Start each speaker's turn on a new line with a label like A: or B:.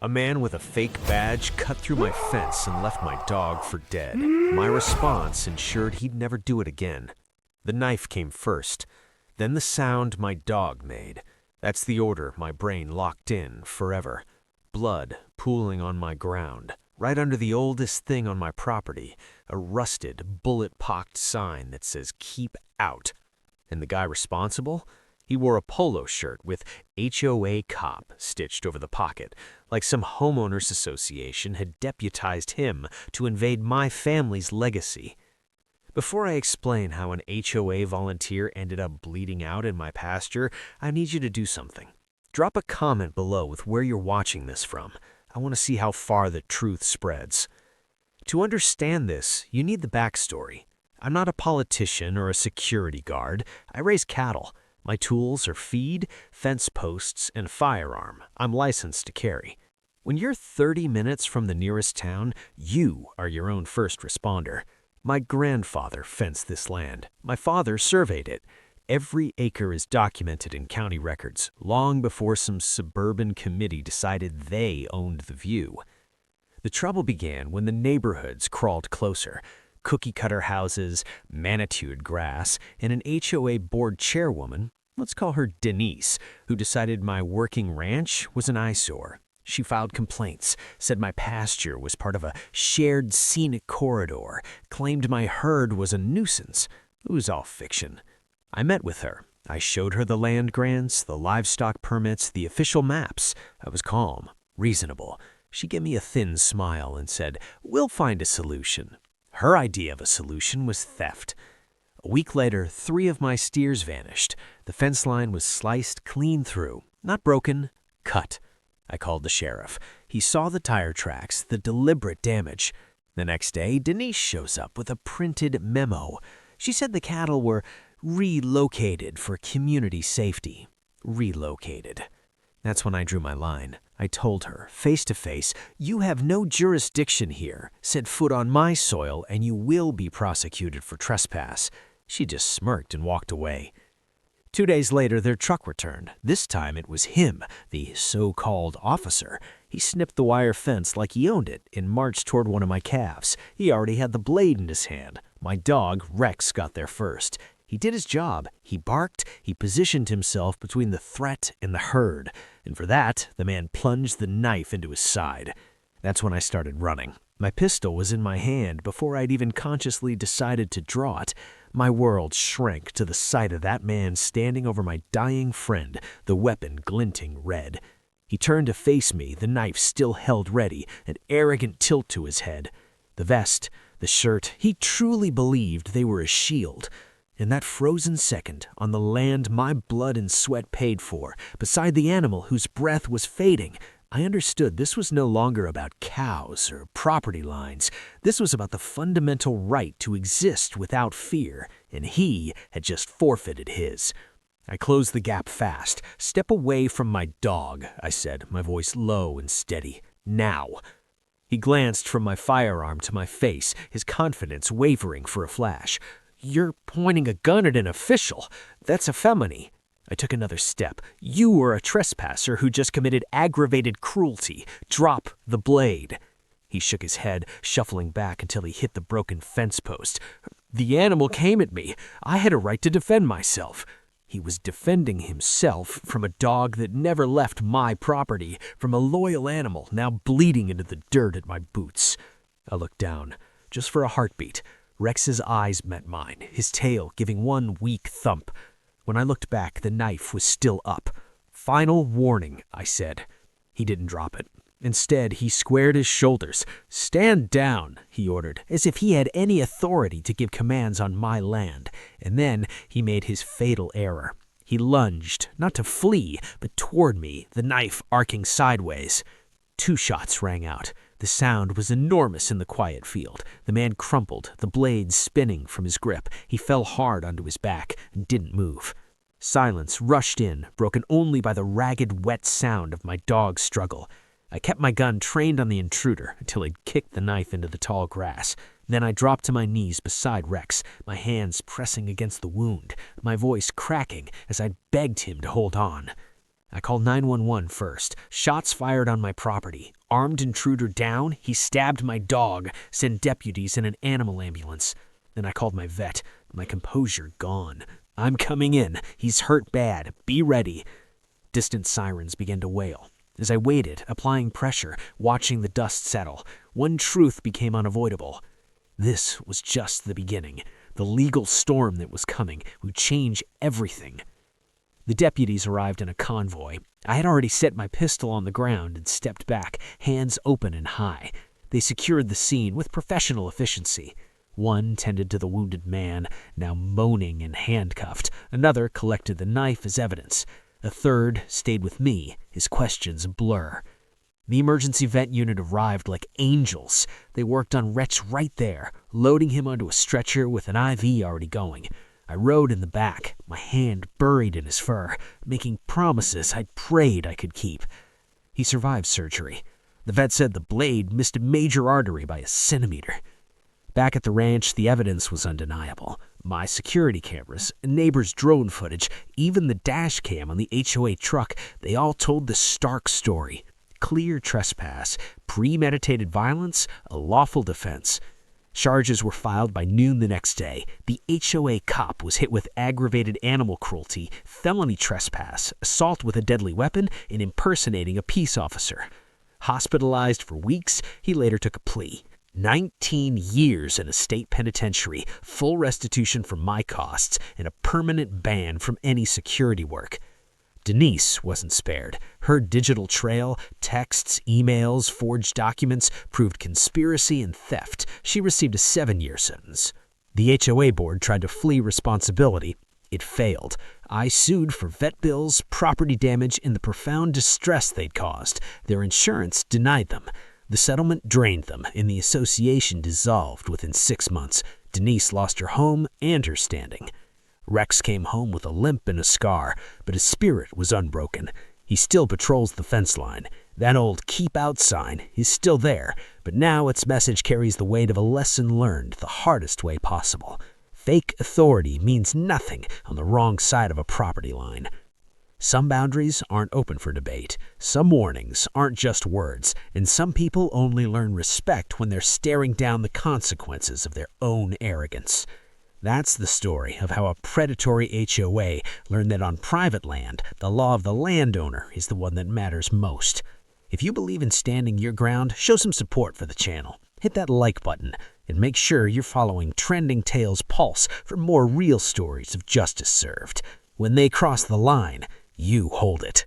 A: A man with a fake badge cut through my fence and left my dog for dead. My response ensured he'd never do it again. The knife came first, then the sound my dog made. That's the order my brain locked in forever. Blood pooling on my ground, right under the oldest thing on my property, a rusted, bullet-pocked sign that says, "Keep out." And the guy responsible? He wore a polo shirt with HOA cop stitched over the pocket, like some homeowners association had deputized him to invade my family's legacy. Before I explain how an HOA volunteer ended up bleeding out in my pasture, I need you to do something. Drop a comment below with where you're watching this from. I want to see how far the truth spreads. To understand this, you need the backstory. I'm not a politician or a security guard. I raise cattle. My tools are feed, fence posts, and firearm I'm licensed to carry. When you're 30 minutes from the nearest town, you are your own first responder. My grandfather fenced this land. My father surveyed it. Every acre is documented in county records, long before some suburban committee decided they owned the view. The trouble began when the neighborhoods crawled closer. Cookie-cutter houses, manicured grass, and an HOA board chairwoman, let's call her Denise, who decided my working ranch was an eyesore. She filed complaints, said my pasture was part of a shared scenic corridor, claimed my herd was a nuisance. It was all fiction. I met with her. I showed her the land grants, the livestock permits, the official maps. I was calm, reasonable. She gave me a thin smile and said, "We'll find a solution." Her idea of a solution was theft. A week later, 3 of my steers vanished. The fence line was sliced clean through. Not broken, cut. I called the sheriff. He saw the tire tracks, the deliberate damage. The next day, Denise shows up with a printed memo. She said the cattle were relocated for community safety. Relocated. That's when I drew my line. I told her, face to face, "You have no jurisdiction here. Set foot on my soil and you will be prosecuted for trespass." She just smirked and walked away. 2 days later, their truck returned. This time it was him, the so-called officer. He snipped the wire fence like he owned it and marched toward one of my calves. He already had the blade in his hand. My dog, Rex, got there first. He did his job. He barked. He positioned himself between the threat and the herd. And for that, the man plunged the knife into his side. That's when I started running. My pistol was in my hand before I'd even consciously decided to draw it. My world shrank to the sight of that man standing over my dying friend, the weapon glinting red. He turned to face me, the knife still held ready, an arrogant tilt to his head. The vest, the shirt, he truly believed they were a shield. In that frozen second, on the land my blood and sweat paid for, beside the animal whose breath was fading, I understood this was no longer about cows or property lines. This was about the fundamental right to exist without fear, and he had just forfeited his. I closed the gap fast. "Step away from my dog," I said, my voice low and steady. "Now." He glanced from my firearm to my face, his confidence wavering for a flash. "You're pointing a gun at an official. That's a felony." I took another step. "You are a trespasser who just committed aggravated cruelty. Drop the blade." He shook his head, shuffling back until he hit the broken fence post. "The animal came at me. I had a right to defend myself." He was defending himself from a dog that never left my property, from a loyal animal now bleeding into the dirt at my boots. I looked down, just for a heartbeat. Rex's eyes met mine, his tail giving one weak thump. When I looked back, the knife was still up. "Final warning," I said. He didn't drop it. Instead, he squared his shoulders. "Stand down," he ordered, as if he had any authority to give commands on my land. And then he made his fatal error. He lunged, not to flee, but toward me, the knife arcing sideways. 2 shots rang out. The sound was enormous in the quiet field. The man crumpled, the blade spinning from his grip. He fell hard onto his back and didn't move. Silence rushed in, broken only by the ragged, wet sound of my dog's struggle. I kept my gun trained on the intruder until he'd kicked the knife into the tall grass. Then I dropped to my knees beside Rex, my hands pressing against the wound, my voice cracking as I begged him to hold on. I called 911 first. Shots fired on my property. Armed intruder down, he stabbed my dog, sent deputies and an animal ambulance. Then I called my vet, my composure gone. I'm coming in. He's hurt bad. Be ready. Distant sirens began to wail. As I waited, applying pressure, watching the dust settle, one truth became unavoidable. This was just the beginning. The legal storm that was coming would change everything. The deputies arrived in a convoy. I had already set my pistol on the ground and stepped back, hands open and high. They secured the scene with professional efficiency. One tended to the wounded man, now moaning and handcuffed. Another collected the knife as evidence. A third stayed with me, his questions a blur. The emergency vet unit arrived like angels. They worked on Wretch right there, loading him onto a stretcher with an IV already going. I rode in the back, my hand buried in his fur, making promises I'd prayed I could keep. He survived surgery. The vet said the blade missed a major artery by a centimeter. Back at the ranch, the evidence was undeniable. My security cameras, neighbors' drone footage, even the dash cam on the HOA truck, they all told the stark story. Clear trespass, premeditated violence, a lawful defense. Charges were filed by noon the next day. The HOA cop was hit with aggravated animal cruelty, felony trespass, assault with a deadly weapon, and impersonating a peace officer. Hospitalized for weeks, he later took a plea. 19 years in a state penitentiary, full restitution for my costs, and a permanent ban from any security work. Denise wasn't spared. Her digital trail, texts, emails, forged documents proved conspiracy and theft. She received a 7-year sentence. The HOA board tried to flee responsibility. It failed. I sued for vet bills, property damage, and the profound distress they'd caused. Their insurance denied them. The settlement drained them, and the association dissolved within 6 months. Denise lost her home and her standing. Rex came home with a limp and a scar, but his spirit was unbroken. He still patrols the fence line. That old keep out sign is still there, but now its message carries the weight of a lesson learned the hardest way possible. Fake authority means nothing on the wrong side of a property line. Some boundaries aren't open for debate. Some warnings aren't just words, and some people only learn respect when they're staring down the consequences of their own arrogance. That's the story of how a predatory HOA learned that on private land, the law of the landowner is the one that matters most. If you believe in standing your ground, show some support for the channel. Hit that like button, and make sure you're following Trending Tales Pulse for more real stories of justice served. When they cross the line, you hold it.